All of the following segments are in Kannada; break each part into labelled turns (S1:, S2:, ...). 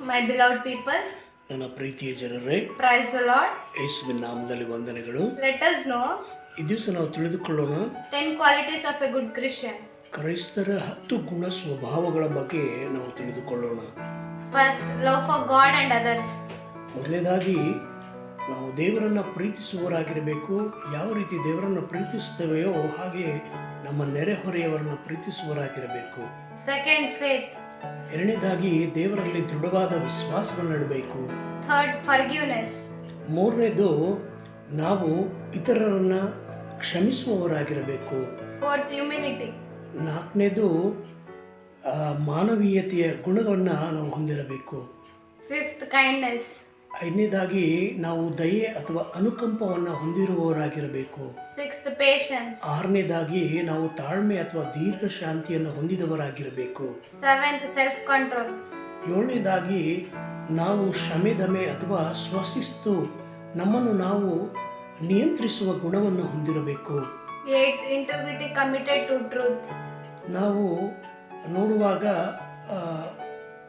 S1: My beloved people,
S2: ನನ್ನ ಪ್ರೀತಿಯ ಜನರೇ,
S1: praise the Lord.
S2: ಯೇಸುವಿನ ನಾಮದಲ್ಲಿ ವಂದನೆಗಳು.
S1: Let us know
S2: ಈ ದಿವಸ ನಾವು ತಿಳಿದುಕೊಳ್ಳೋಣ
S1: 10 qualities of a good Christian.
S2: ಕ್ರೈಸ್ತರ 10 ಗುಣ ಸ್ವಭಾವಗಳ ಬಗ್ಗೆ ನಾವು ತಿಳಿದುಕೊಳ್ಳೋಣ.
S1: First, love for God and others.
S2: ಮೊದಲನೇದಾಗಿ ನಾವು ದೇವರನ್ನ ಪ್ರೀತಿಸುವವರಾಗಿರಬೇಕು. ಯಾವ ರೀತಿ ದೇವರನ್ನ ಪ್ರೀತಿಸುತ್ತೇವೆಯೋ ಹಾಗೆ ನಮ್ಮ ನೆರೆಹೊರೆಯವರನ್ನ ಪ್ರೀತಿಸುವವರಾಗಿರಬೇಕು.
S1: Second, faith.
S2: ಎರಡನೇದಾಗಿ ದೇವರಲ್ಲಿ ದೃಢವಾದ ವಿಶ್ವಾಸವನ್ನು ಇಡಬೇಕು.
S1: Third, forgiveness.
S2: ಮೂರನೇದು ನಾವು ಇತರರನ್ನ ಕ್ಷಮಿಸುವವರಾಗಿರಬೇಕು.
S1: Fourth, humility.
S2: ನಾಲ್ಕನೇದು ಮಾನವೀಯತೆಯ ಗುಣವನ್ನ ನಾವು ಹೊಂದಿರಬೇಕು.
S1: Fifth, kindness.
S2: ಐದನೇದಾಗಿ ನಾವು ದಯೆ ಅಥವಾ ಅನುಕಂಪವನ್ನ ಹೊಂದಿರುವವರಾಗಿರಬೇಕು.
S1: Sixth, patience.
S2: ಆರನೇದಾಗಿ ನಾವು ತಾಳ್ಮೆ ಅಥವಾ ದೀರ್ಘ ಶಾಂತಿಯನ್ನು ಹೊಂದಿದವರಾಗಿರಬೇಕು.
S1: Seventh, self-control.
S2: ಏಳನೇದಾಗಿ ನಾವು ಕ್ಷಮೆದಮೆ ಅಥವಾ ಸ್ವಶಿಸ್ತು ನಮ್ಮನ್ನು ನಾವು ನಿಯಂತ್ರಿಸುವ ಗುಣವನ್ನು ಹೊಂದಿರಬೇಕು.
S1: Eighth, integrity, committed to truth.
S2: ನಾವು ನೋಡುವಾಗ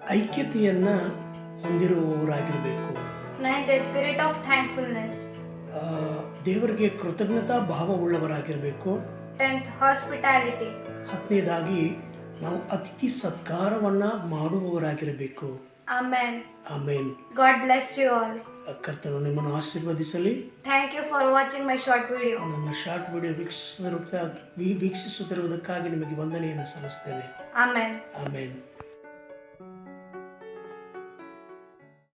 S2: ಐಕ್ಯತೆಯನ್ನ ಹೊಂದಿರುವವರಾಗಿರಬೇಕು.
S1: Ninth, a spirit of thankfulness.
S2: ದೇವರಿಗೆ ಕೃತಜ್ಞತಾ ಭಾವವುಳ್ಳವರಾಗಿರಬೇಕು.
S1: 10th, hospitality.
S2: ಹತ್ತನೇದಾಗಿ ನಾವು ಅತಿಥಿ ಸತ್ಕಾರವನ್ನ ಮಾಡುವವರಾಗಿರಬೇಕು.
S1: Amen.
S2: Amen.
S1: God bless you all.
S2: ಕರ್ತನು ನಿಮ್ಮನ್ನು ಆಶೀರ್ವದಿಸಲಿ.
S1: Thank you for watching my short video.
S2: ನನ್ನ ಶಾರ್ಟ್ ವಿಡಿಯೋ ವೀಕ್ಷಿಸುತ್ತಿರುವುದಕ್ಕಾಗಿ ನಿಮಗೆ ವಂದನೆಯನ್ನು ಸಲ್ಲಿಸ್ತೇನೆ.
S1: Amen.
S2: ಆಮೇನ್.